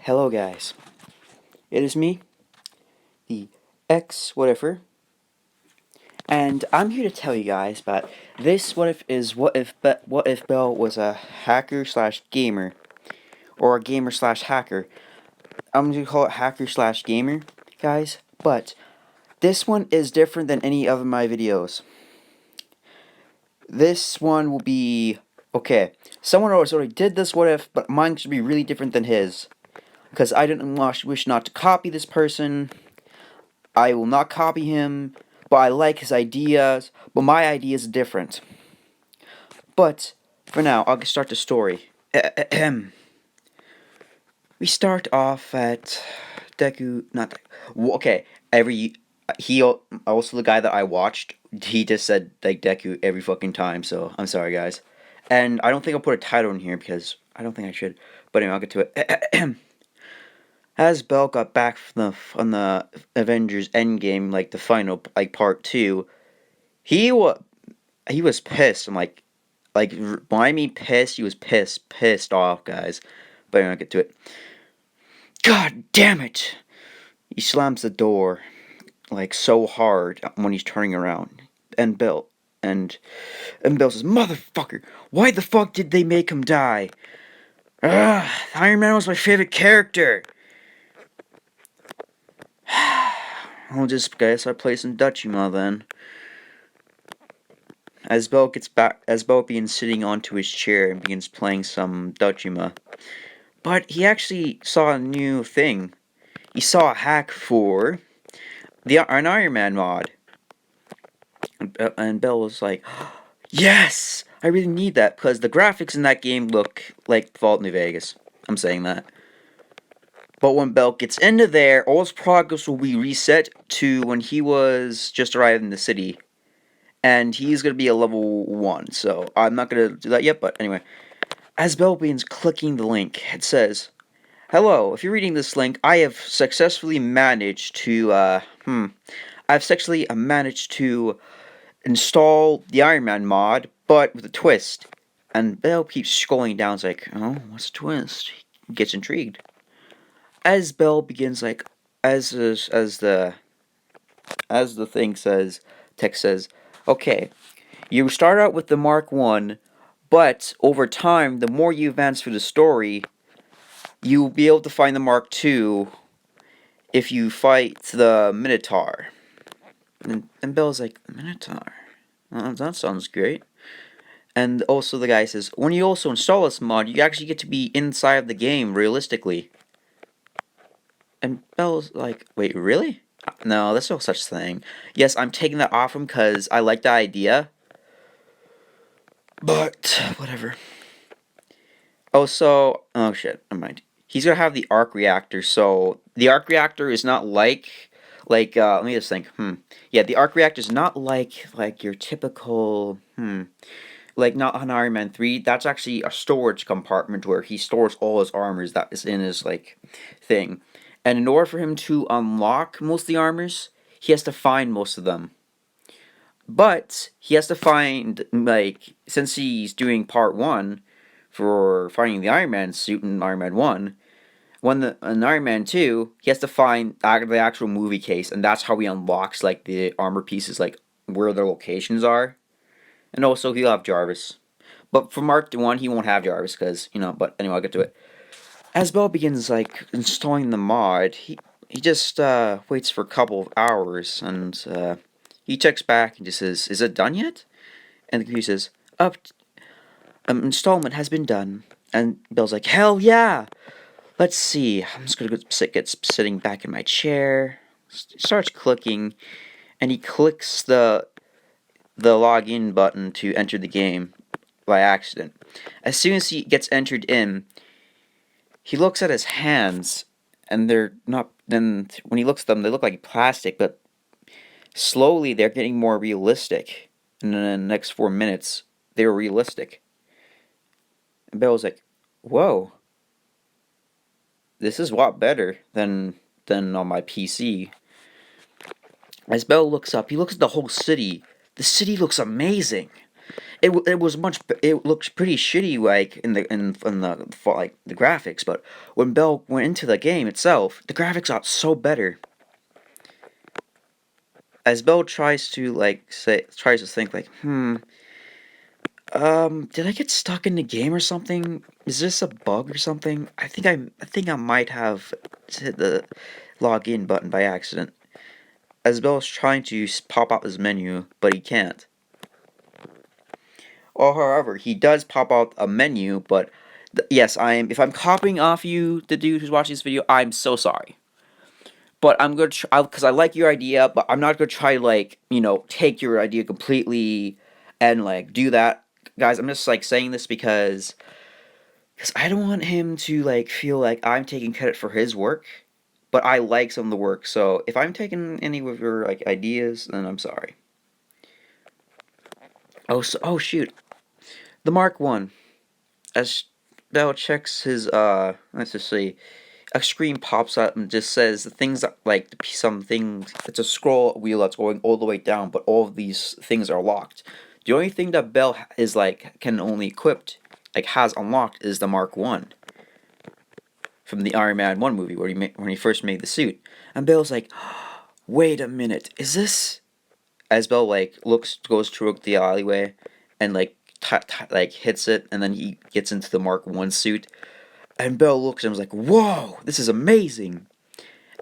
Hello guys, it is me, the X whatever, and I'm here to tell you guys about this what if is what if Bell was a hacker slash gamer, or a gamer slash hacker. I'm gonna call it hacker slash gamer, guys, but this one is different than any of my videos. This one will be, okay, someone else already did this what if, but mine should be really different than his. Because I didn't wish not to copy this person. I will not copy him, but I like his ideas, but my idea is different. But, for now, I'll start the story. We start off at Deku, not Deku, okay, he, also the guy that I watched, he just said, like, Deku every fucking time, so I'm sorry, guys. And I don't think I'll put a title in here, because I don't think I should, but anyway, I'll get to it. As Bell got back from the Avengers Endgame, like the final, like part 2, he was pissed. I'm like, why me pissed? He was pissed off, guys. But I'm gonna get to it. God damn it! He slams the door like so hard when he's turning around, and Bill and says, "Motherfucker, why the fuck did they make him die? Ugh, Iron Man was my favorite character." I'll just guess I play some Dutchuma then. As Bell begins sitting onto his chair and begins playing some Dutchuma. But he actually saw a new thing. He saw a hack for an Iron Man mod. And Bell was like, yes! I really need that, because the graphics in that game look like Fallout New Vegas. I'm saying that. But when Bell gets into there, all his progress will be reset to when he was just arrived in the city. And he's going to be a level 1, so I'm not going to do that yet, but anyway. As Bell begins clicking the link, it says, "Hello, if you're reading this link, I have successfully managed to, install the Iron Man mod, but with a twist." And Bell keeps scrolling down, it's like, oh, what's the twist? He gets intrigued. As Bell begins, like, as the thing says, text says, okay, you start out with the Mark 1, but over time, the more you advance through the story, you'll be able to find the Mark 2 if you fight the Minotaur. And Bell's like, Minotaur? That sounds great. And also the guy says, when you also install this mod, you actually get to be inside of the game, realistically. And Bell's like, wait, really? No, there's no such thing. Yes, I'm taking that off him because I like the idea. But, whatever. Oh shit, never mind. He's gonna have the arc reactor, so the arc reactor is not like, let me just think, yeah, the arc reactor is not like your typical, like not on Iron Man 3, that's actually a storage compartment where he stores all his armors that is in his, like, thing. And in order for him to unlock most of the armors, he has to find most of them. But he has to find, like, since he's doing part 1 for finding the Iron Man suit in Iron Man 1, in Iron Man 2, he has to find the actual movie case, and that's how he unlocks, like, the armor pieces, like, where their locations are. And also, he'll have Jarvis. But for Mark 1, he won't have Jarvis, because, but anyway, I'll get to it. As Bell begins, like, installing the mod, he just waits for a couple of hours, and he checks back and just says, "Is it done yet?" And the computer says, "Installment has been done." And Bell's like, "Hell yeah!" Let's see, I'm just gonna get sitting back in my chair. Starts clicking, and he clicks the login button to enter the game by accident. As soon as he gets entered in, he looks at his hands, and they're not. Then when he looks at them, they look like plastic, but slowly they're getting more realistic. And in the next 4 minutes, they were realistic. And Bell was like, "Whoa, this is a lot better than on my PC." As Bell looks up, he looks at the whole city. The city looks amazing. it was it looked pretty shitty like in the for, like the graphics, but when Bell went into the game itself, the graphics got so better. As Bell tries to think like, did I get stuck in the game or something? Is this a bug or something? I think I might have hit the login button by accident. As Bell's trying to pop out his menu, but he can't. Or however, he does pop out a menu, but yes, I am. If I'm copying off you, the dude who's watching this video, I'm so sorry. But I'm gonna try because I like your idea, but I'm not gonna try like take your idea completely and like do that, guys. I'm just like saying this because I don't want him to like feel like I'm taking credit for his work, but I like some of the work. So if I'm taking any of your like ideas, then I'm sorry. Oh shoot, the Mark One. As Bell checks his let's just see, a screen pops up and just says the things that like some things. It's a scroll wheel that's going all the way down, but all of these things are locked. The only thing that Bell is like can only equipped like has unlocked is the Mark One from the Iron Man 1 movie where when he first made the suit. And Bell's like, "Wait a minute. Is this?" As Bell like goes through the alleyway and like like hits it and then he gets into the Mark 1 suit. And Bell looks at him and is like, "Whoa, this is amazing."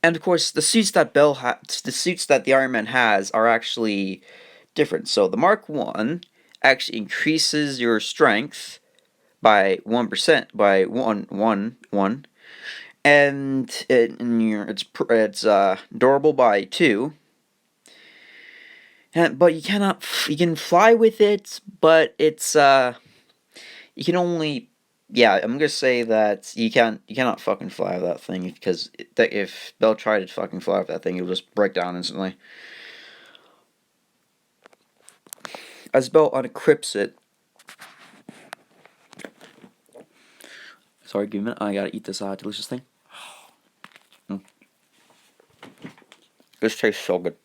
And of course, the suits that the Iron Man has are actually different. So the Mark 1 actually increases your strength by 1%, by one, it's durable by 2. But you can fly with it, but you can only, yeah, I'm gonna say that you cannot fucking fly with that thing because if Bell tried to fucking fly with that thing, it'll just break down instantly. As Bell unequips it, sorry, give me a minute, I gotta eat this delicious thing. This tastes so good.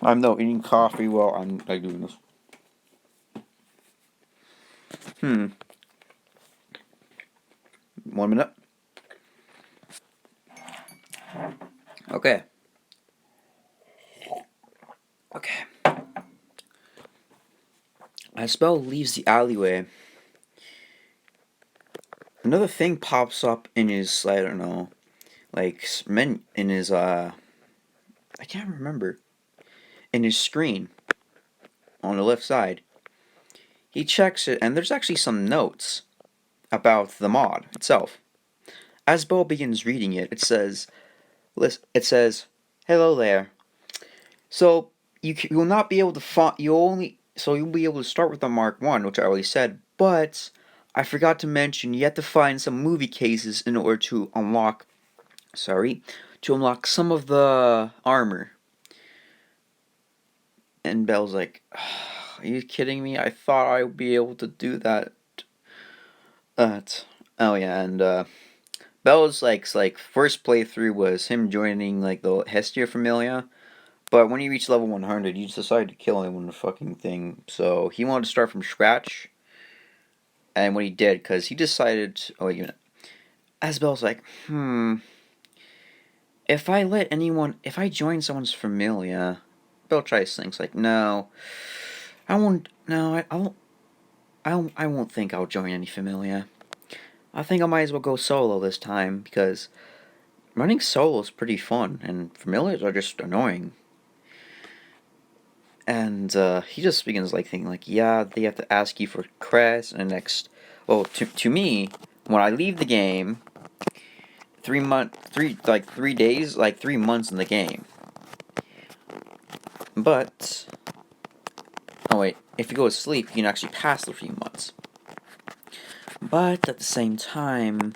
I'm though eating coffee while I'm like doing this. Hmm. 1 minute. Okay. Okay. As Bell leaves the alleyway, another thing pops up in his, I don't know, like in his I can't remember, in his screen on the left side. He checks it, and there's actually some notes about the mod itself. As Bo begins reading it, it says, "Hello there. So you will not be able to you'll be able to start with the Mark One, which I already said, but I forgot to mention you have to find some movie cases in order to unlock, to unlock some of the armor." And Bell's like, "Are you kidding me? I thought I would be able to do that." Oh yeah, and Bell's like first playthrough was him joining like the Hestia Familia, but when he reached level 100, he just decided to kill him with the fucking thing. So he wanted to start from scratch, and when he did, because he decided, oh wait a minute, as Bell's like, if I join someone's Familia, Bell tries things like, no, I won't, no, I won't think I'll join any Familia. I think I might as well go solo this time because running solo is pretty fun, and familiars are just annoying. And he just begins like thinking like, yeah, they have to ask you for crest and next. Well, to me, when I leave the game, 3 days, like 3 months in the game. But oh wait, if you go to sleep, you can actually pass the few months. But at the same time,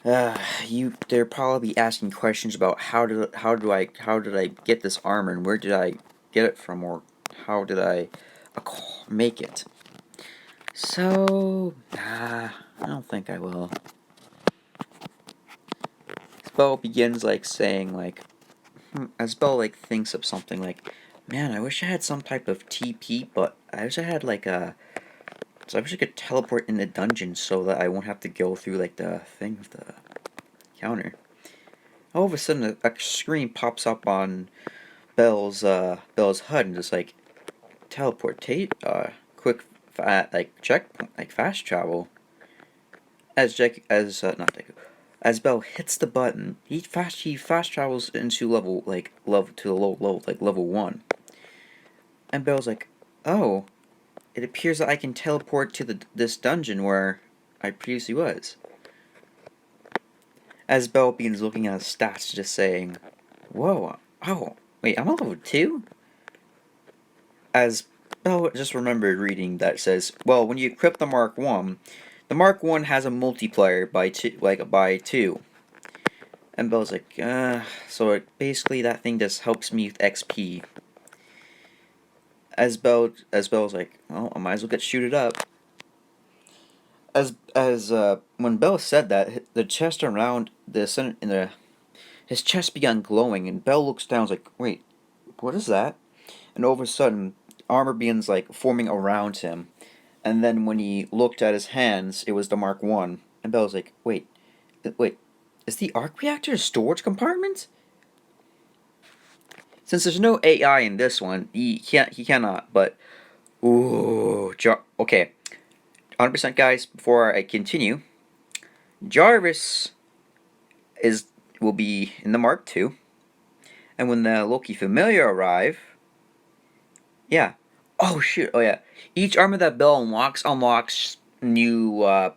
they're probably asking questions about how did I get this armor and where did I get it from or how did I make it. So I don't think I will. Bo begins like saying like, as Bell like thinks of something like, man, I wish I had some type of TP, but I wish I had like a. So I wish I could teleport in the dungeon so that I won't have to go through like the thing with the counter. All of a sudden, a screen pops up on Bell's HUD and just like teleportate, quick, like check, like fast travel. As Jack, as not Deku, as Bell hits the button, he fast travels into level to the low level like level 1, and Bell's like, oh, it appears that I can teleport to this dungeon where I previously was. As Bell begins looking at his stats, just saying, whoa, oh, wait, I'm a level 2? As Bell just remembered reading that says, well, when you equip the Mark 1, the Mark 1 has a multiplier by 2. And Bell's like, so basically that thing just helps me with XP. Bell's like, well, I might as well get shooted up. When Bell said that, the chest around the center in the his chest began glowing, and Bell looks down, and is like, wait, what is that? And all of a sudden, armor begins like forming around him. And then when he looked at his hands, it was the Mark 1. And Bell's like, wait, is the arc reactor a storage compartment? Since there's no AI in this one, he cannot, but, okay, 100% guys, before I continue, Jarvis will be in the Mark 2, and when the Loki Familiar arrive, yeah, oh shit, oh yeah, each armor that Bell unlocks new,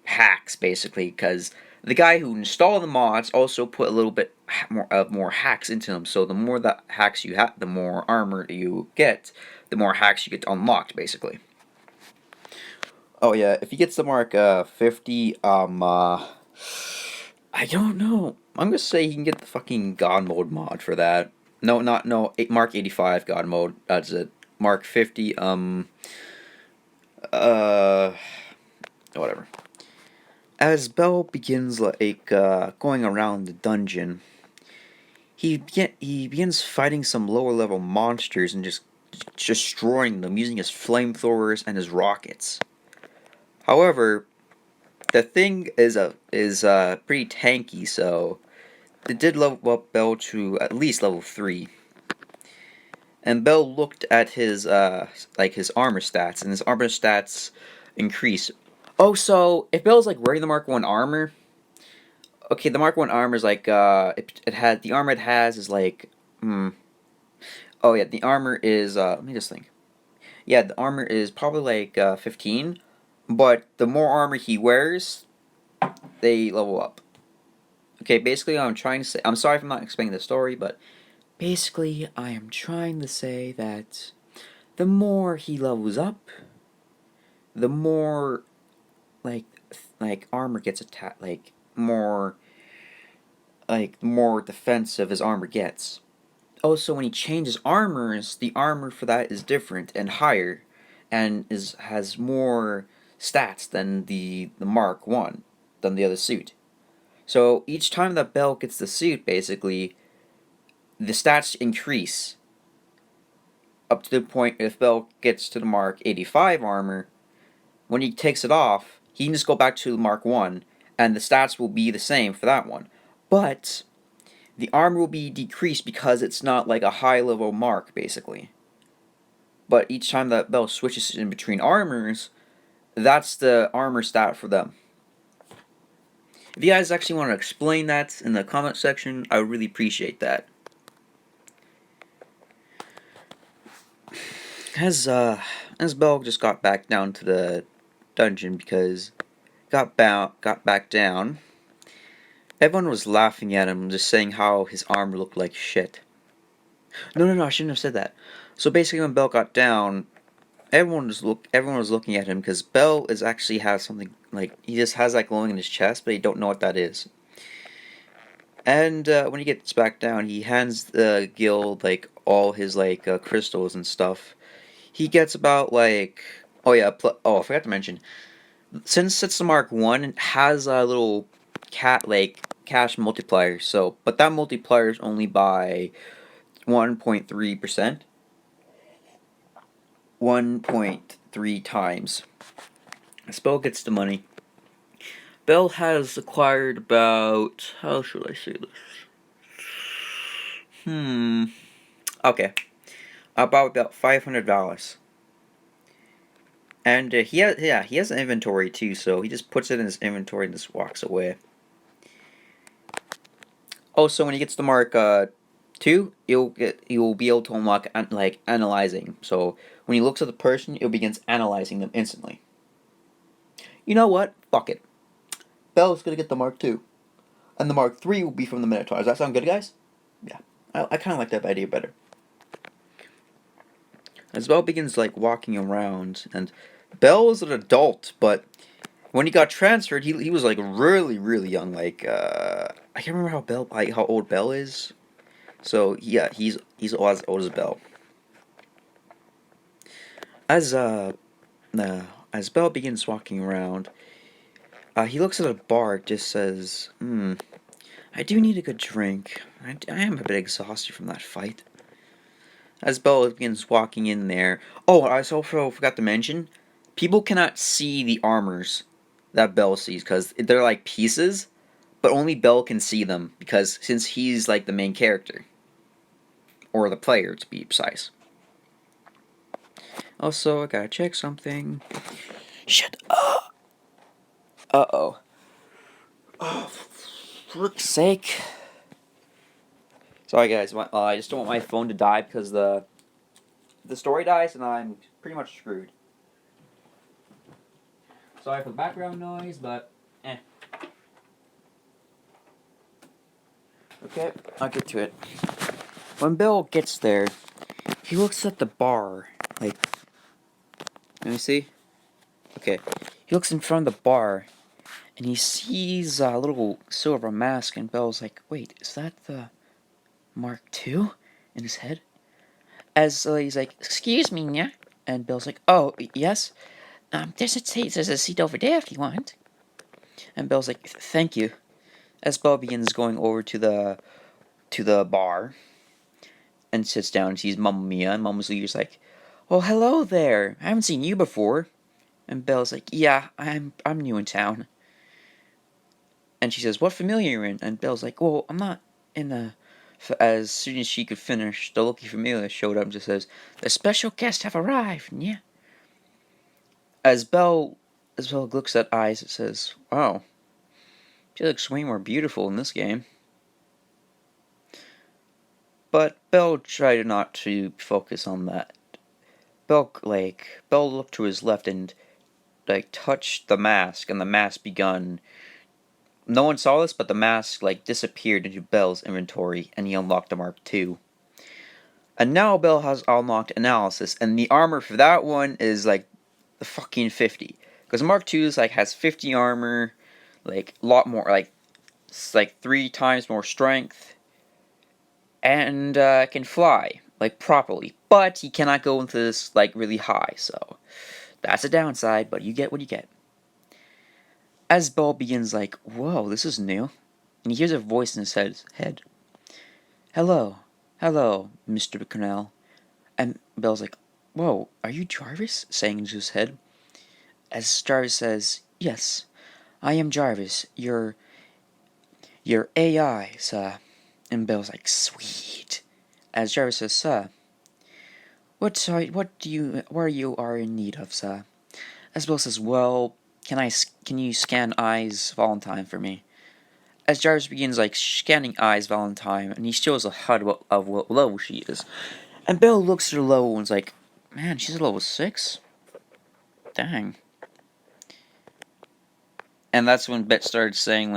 hacks, basically, because the guy who installed the mods also put a little bit more hacks into them. So the more that hacks you have, the more armor you get, the more hacks you get unlocked, basically. Oh yeah, if he gets the Mark 50, I don't know. I'm gonna say he can get the fucking God Mode mod for that. No, Mark 85 God Mode. That's it. Mark 50. Whatever. As Bell begins going around the dungeon, he begins fighting some lower level monsters and just destroying them using his flamethrowers and his rockets. However, the thing is pretty tanky, so it did level up Bell to at least level 3. And Bell looked at his his armor stats, and his armor stats increase. Oh, so if Bell's like wearing the Mark 1 armor, okay, the Mark 1 armor is like, it had, the armor it has is like, oh yeah, the armor is, let me just think. Yeah, the armor is probably like, 15, but the more armor he wears, they level up. Okay, basically I'm trying to say, I'm sorry if I'm not explaining the story, but basically I am trying to say that the more he levels up, the more, like, armor gets attacked, more defensive his armor gets. Also, when he changes armors, the armor for that is different and higher, and has more stats than the Mark 1, than the other suit. So each time that Bell gets the suit, basically, the stats increase up to the point if Bell gets to the Mark 85 armor, when he takes it off, he can just go back to the Mark 1, and the stats will be the same for that one. But the armor will be decreased because it's not like a high level mark, basically. But each time that Bell switches in between armors, that's the armor stat for them. If you guys actually want to explain that in the comment section, I would really appreciate that. As Bell just got back down to the dungeon because got back down, everyone was laughing at him, just saying how his armor looked like shit. No, I shouldn't have said that. So basically, when Bell got down, everyone was looking at him because Bell actually has something like, he just has that glowing in his chest, but he don't know what that is. And when he gets back down, he hands the guild like all his crystals and stuff. He gets about like, oh yeah, I forgot to mention, since it's the Mark 1, it has a little cash multiplier. So, but that multiplier is only by 1.3%. 1.3 times. Spell gets the money. Bell has acquired about, how should I say this? Okay, about $500. And he has an inventory too, so he just puts it in his inventory and just walks away. Also, when he gets to mark 2, you'll be able to unlock like analyzing. So when he looks at the person, it begins analyzing them instantly. You know what? Fuck it. Bell's gonna get the mark 2, and the mark 3 will be from the Minotaur. Does that sound good, guys? Yeah, I kind of like that idea better. As Bell begins like walking around, and Bell is an adult, but when he got transferred, he was like really young. Like I can't remember how old Bell is. So yeah, he's as old as Bell. As as Bell begins walking around, he looks at a bar. Just says, I do need a good drink. I am a bit exhausted from that fight." As Bell begins walking in there. Oh, I also forgot to mention, people cannot see the armors that Bell sees because they're like pieces, but only Bell can see them because since he's like the main character or the player to be precise. Also, I gotta check something. Shut up. Uh-oh. Oh, for frick's sake. Sorry guys, I just don't want my phone to die because the story dies and I'm pretty much screwed. Sorry for the background noise, but Okay, I'll get to it. When Bill gets there, he looks at the bar. Like, let me see. Okay, he looks in front of the bar, and he sees a little silver mask, and Bill's like, "Wait, is that the Mark II?" in his head. As he's like, "Excuse me, yeah," and Bill's like, "Oh, yes. There's a seat over there if you want." And Bill's like, "Thank you." As Bill begins going over to the bar and sits down and sees Mamma Mia, and Mamma Mia's like, "Oh, hello there. I haven't seen you before." And Bill's like, "Yeah, I'm new in town." And she says, "What familiar you're in?" And Bill's like, "Well, I'm not in a." As soon as she could finish, the Loki familiar showed up and just says, "The special guests have arrived." Yeah. As Bell looks at Eyes, it says, "Wow, she looks way more beautiful in this game." But Bell tried not to focus on that. Bell looked to his left and touched the mask, and the mask begun. No one saw this, but the mask disappeared into Bell's inventory, and he unlocked the Mark II. And now Bell has unlocked Analysis, and the armor for that one is the fucking 50. Because Mark II has 50 armor, a lot more, it's 3 times more strength, and can fly properly. But he cannot go into this really high, so that's a downside. But you get what you get. As Bell begins whoa, this is new, and he hears a voice in his head. Hello, Mr. Cornell. And Bell's like, whoa, are you Jarvis? Saying into his head. As Jarvis says, yes, I am Jarvis, your AI, sir. And Bell's like, sweet. As Jarvis says, sir, what you are in need of, sir? As Bell says, well, can you scan Eyes Valentine for me? As Jarvis begins scanning Eyes Valentine, and he shows a HUD of what level she is. And Bell looks at her level and is like, man, she's a level 6? Dang. And that's when Bet started saying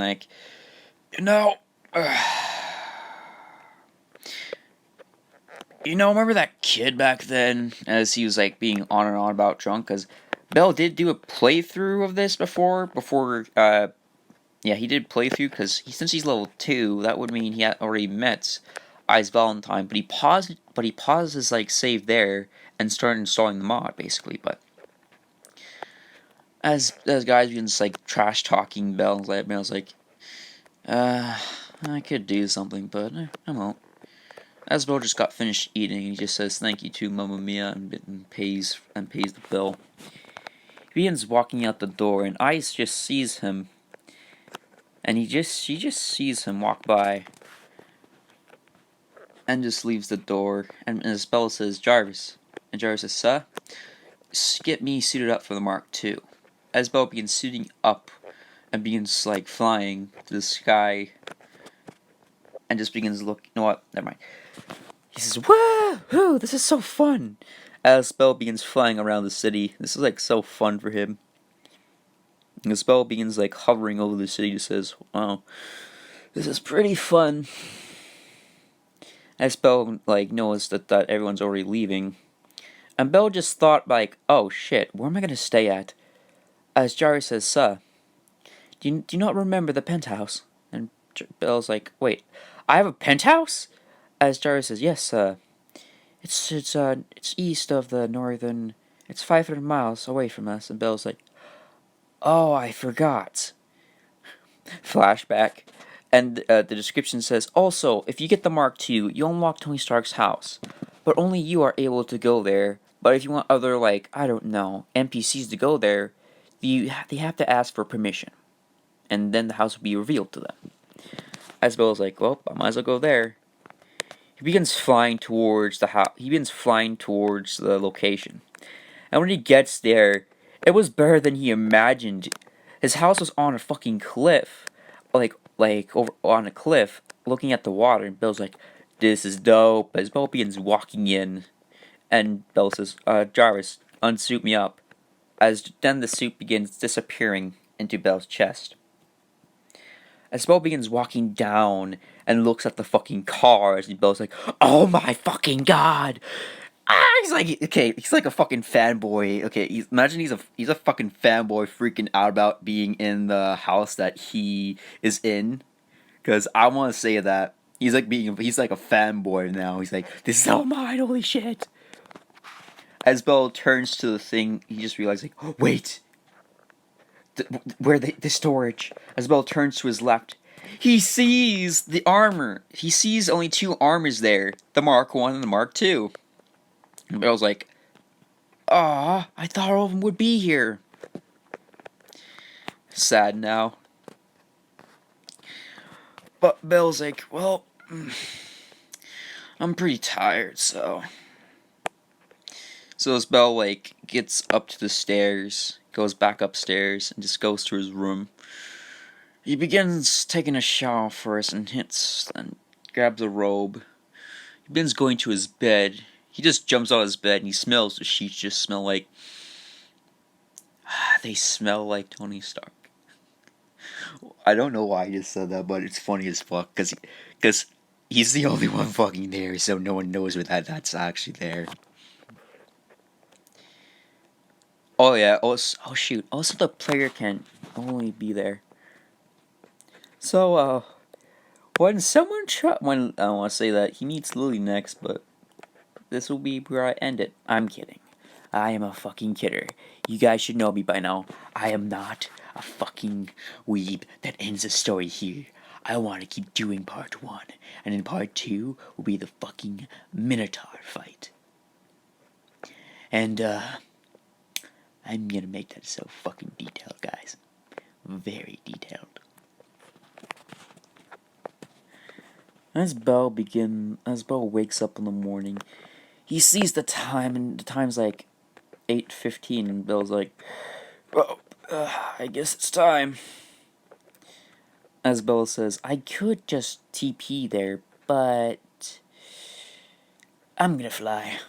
remember that kid back then? As he was being on and on about drunk, because Bell did do a playthrough of this before, he did playthrough, because since he's level 2, that would mean he had already met Eyes Valentine, but he paused his save there and started installing the mod, basically. But as guys begin trash talking Bell, Bell's like, Uh, I could do something, but I won't. Asbel just got finished eating. He just says thank you to Mamma Mia and pays the bill. He begins walking out the door, and Ice just sees him, and she just sees him walk by, and just leaves the door. And Asbel says, Jarvis, and Jarvis says, "Sir, get me suited up for the Mark II." Asbel begins suiting up, and begins like flying to the sky, and just begins looking. You know what? Never mind. He says, "Whoa, this is so fun!" As Bell begins flying around the city, this is like so fun for him. And as Bell begins like hovering over the city, he says, "Wow, this is pretty fun." As Bell like knows that everyone's already leaving, and Bell just thought like, "Oh shit, where am I gonna stay at?" As Jarvis says, "Sir, do you not remember the penthouse?" And Bell's like, "Wait, I have a penthouse?" As Jarvis says, "Yes, sir. It's east of the northern. It's 500 miles away from us." And Bill's like, "Oh, I forgot." Flashback, and the description says, "Also, if you get the Mark II, you unlock Tony Stark's house, but only you are able to go there. But if you want other like I don't know NPCs to go there, they have to ask for permission, and then the house will be revealed to them." As Bill's like, "Well, I might as well go there." He begins flying towards the house. He begins flying towards the location. And when he gets there, it was better than he imagined. His house was on a fucking cliff, like over on a cliff, looking at the water. And Bill's like, "This is dope." As Bill begins walking in, and Bill says, "Jarvis, unsuit me up." As then the suit begins disappearing into Bill's chest. As Bill begins walking down and looks at the fucking cars, and Bill's like, "Oh my fucking god!" He's like, okay, he's like a fucking fanboy. Okay, imagine he's a fucking fanboy freaking out about being in the house that he is in. Cause I want to say that he's like a fanboy now. He's like, "This is all mine, holy shit." As Bell turns to the thing, he just realizes like, oh, wait, where the storage? As Bell turns to his left, he sees the armor. He sees only two armors there: the Mark One and the Mark Two. And Bell's like, "Aw, I thought all of them would be here." Sad now. But Bell's like, "Well, I'm pretty tired, so." So as Bell, like, gets up to the stairs, goes back upstairs, and just goes to his room, he begins taking a shower first and grabs a robe. He begins going to his bed. He just jumps out of his bed and he smells the sheets just smell like. They smell like Tony Stark. I don't know why I just said that, but it's funny as fuck because he's the only one fucking there, so no one knows that's actually there. Oh yeah. Oh shoot. Also, the player can only be there. So when when I want to say that he meets Lily next, but this will be where I end it. I'm kidding. I am a fucking kidder. You guys should know me by now. I am not a fucking weeb that ends the story here. I want to keep doing part 1, and in part 2 will be the fucking Minotaur fight. And I'm gonna make that so fucking detailed, guys. Very detailed. As Bell wakes up in the morning, he sees the time, and the time's like 8:15, and Bell's like, "Well, I guess it's time." As Bell says, "I could just TP there, but I'm gonna fly."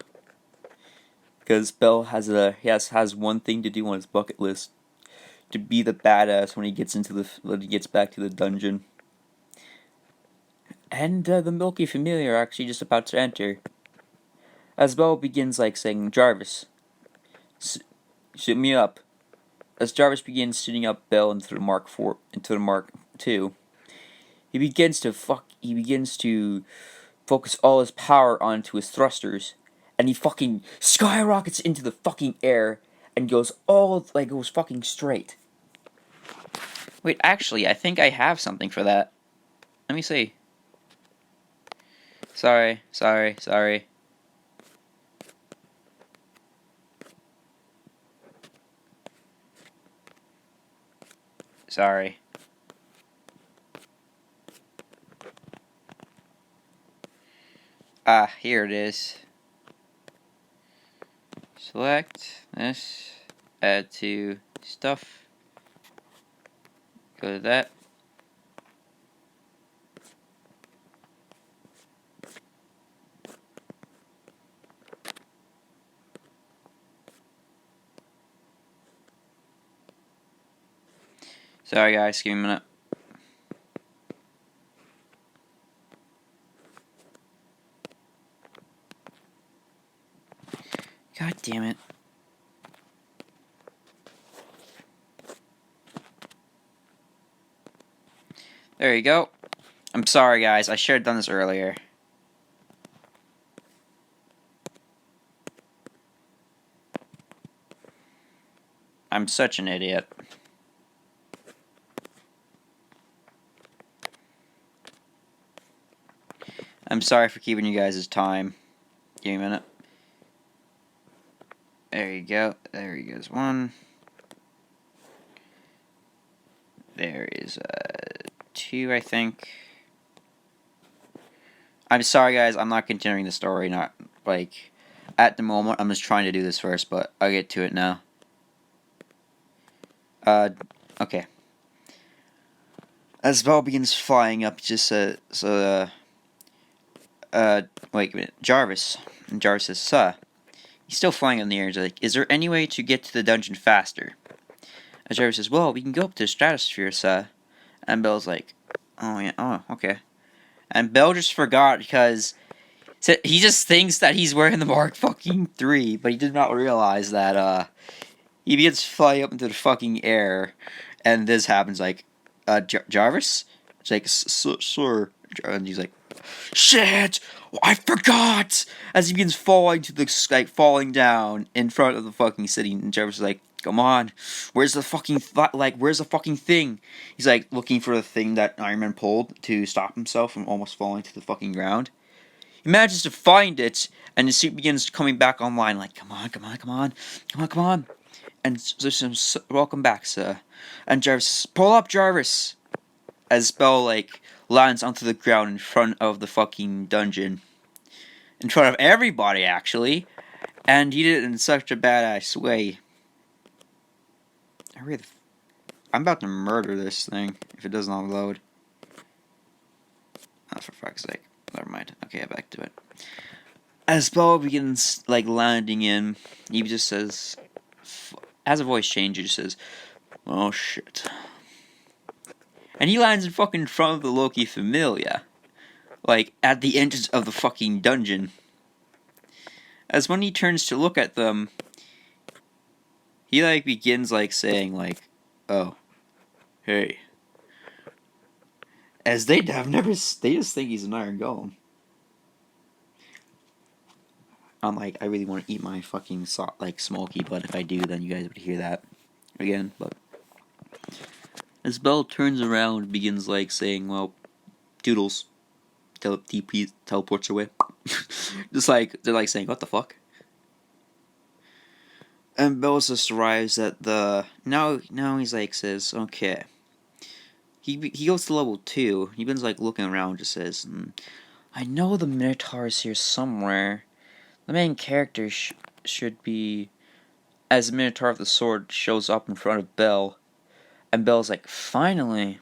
Because Bell has one thing to do on his bucket list: to be the badass when he gets back to the dungeon. And the Milky Familiar are actually just about to enter. As Bell begins like saying, "Jarvis, suit me up." As Jarvis begins suiting up Bell into the Mark II, he begins to focus all his power onto his thrusters, and he fucking skyrockets into the fucking air and goes fucking straight. Wait, actually, I think I have something for that. Let me see. Sorry. Ah, here it is. Select this, add to stuff, go to that. Sorry guys, give me a minute. God damn it. There you go. I'm sorry guys, I should have done this earlier. I'm such an idiot. I'm sorry for keeping you guys' time. Give me a minute. There you go. There goes one. There is 2, I think. I'm sorry, guys. I'm not continuing the story. Not like at the moment. I'm just trying to do this first, but I'll get to it now. Okay. As Bell begins flying up, just wait a minute, Jarvis. And Jarvis says, "Sir." He's still flying in the air. He's like, "Is there any way to get to the dungeon faster?" And Jarvis says, "Well, we can go up to the stratosphere, sir." And Bell's like, "Oh yeah, oh okay." And Bell just forgot because he just thinks that he's wearing the Mark fucking 3, but he did not realize that he begins to fly up into the fucking air, and this happens like, Jarvis? It's like, sir, and he's like, shit, I forgot! As he begins falling to the, like, falling down in front of the fucking city, and Jarvis is like, come on, where's the fucking, where's the fucking thing? He's like, looking for the thing that Iron Man pulled to stop himself from almost falling to the fucking ground. He manages to find it, and the suit begins coming back online, like, come on. And so, welcome back, sir. And Jarvis says, pull up, Jarvis! As Bell, like, lands onto the ground in front of the fucking dungeon. In front of everybody, actually. And he did it in such a badass way. I'm about to murder this thing if it does not load. Oh, for fuck's sake. Never mind. Okay, back to it. As Bell begins, like, landing in, he just says, as a voice change, he just says, oh shit. And he lands in fucking front of the Loki Familia. Like, at the entrance of the fucking dungeon. As when he turns to look at them, he, like, begins, like, saying, like, oh, hey. As they just think he's an Iron Golem. I'm like, I really want to eat my fucking, smoky, but if I do, then you guys would hear that again, but... As Bell turns around and begins, like, saying, well, doodles. DP teleports away. Just like, they're like saying, what the fuck? And Bell just arrives at the... Now he's like, says, okay. He goes to level 2. He begins, like, looking around, just says, I know the Minotaur is here somewhere. The main character should be... As the Minotaur of the Sword shows up in front of Bell. And Bell's like, finally,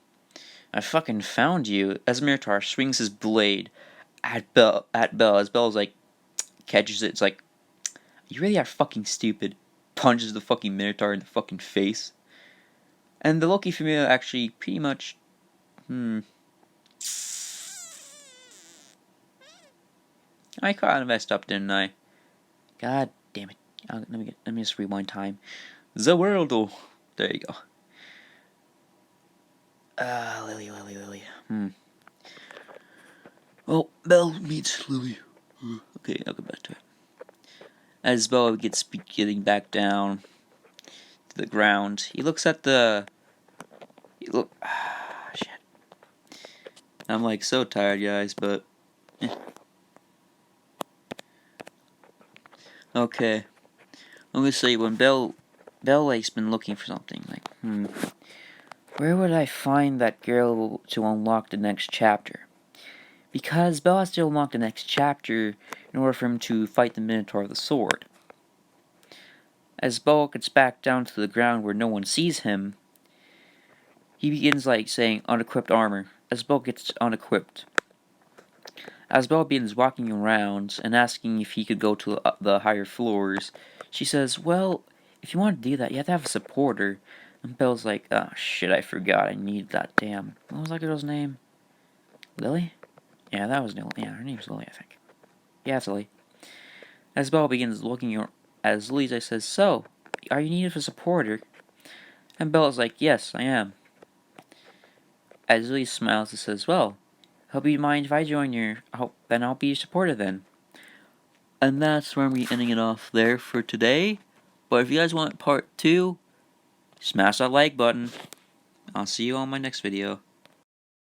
I fucking found you. As Minotaur swings his blade at Bell, as Bell's like, catches it, it's like, you really are fucking stupid. Punches the fucking Minotaur in the fucking face. And the Loki Familia actually pretty much, I kind of messed up, didn't I? God damn it. Let me just rewind time. The World. There you go. Lily. Well, Bell meets Lily. Okay, I'll go back to it. As Bell gets getting back down to the ground, he looks at the... Shit. I'm like so tired, guys, but okay. I'm gonna say when Belle like's been looking for something, like, where would I find that girl to unlock the next chapter? Because Belle has to unlock the next chapter in order for him to fight the Minotaur with the sword. As Belle gets back down to the ground where no one sees him, he begins like saying unequipped armor as Belle gets unequipped. As Belle begins walking around and asking if he could go to the higher floors, she says, well, if you want to do that, you have to have a supporter. And Belle's like, oh shit, I forgot, I need that damn... What was that girl's name? Lily? Yeah, that was Lily. Yeah, her name's Lily, I think. Yeah, it's Lily. As Belle begins looking as Lisa says, so, are you needed for a supporter? And Belle's like, yes, I am. As Lily smiles and says, well, hope you mind if I join then I'll be your supporter then. And that's where I'm ending it off there for today. But if you guys want part 2, smash that like button. I'll see you on my next video.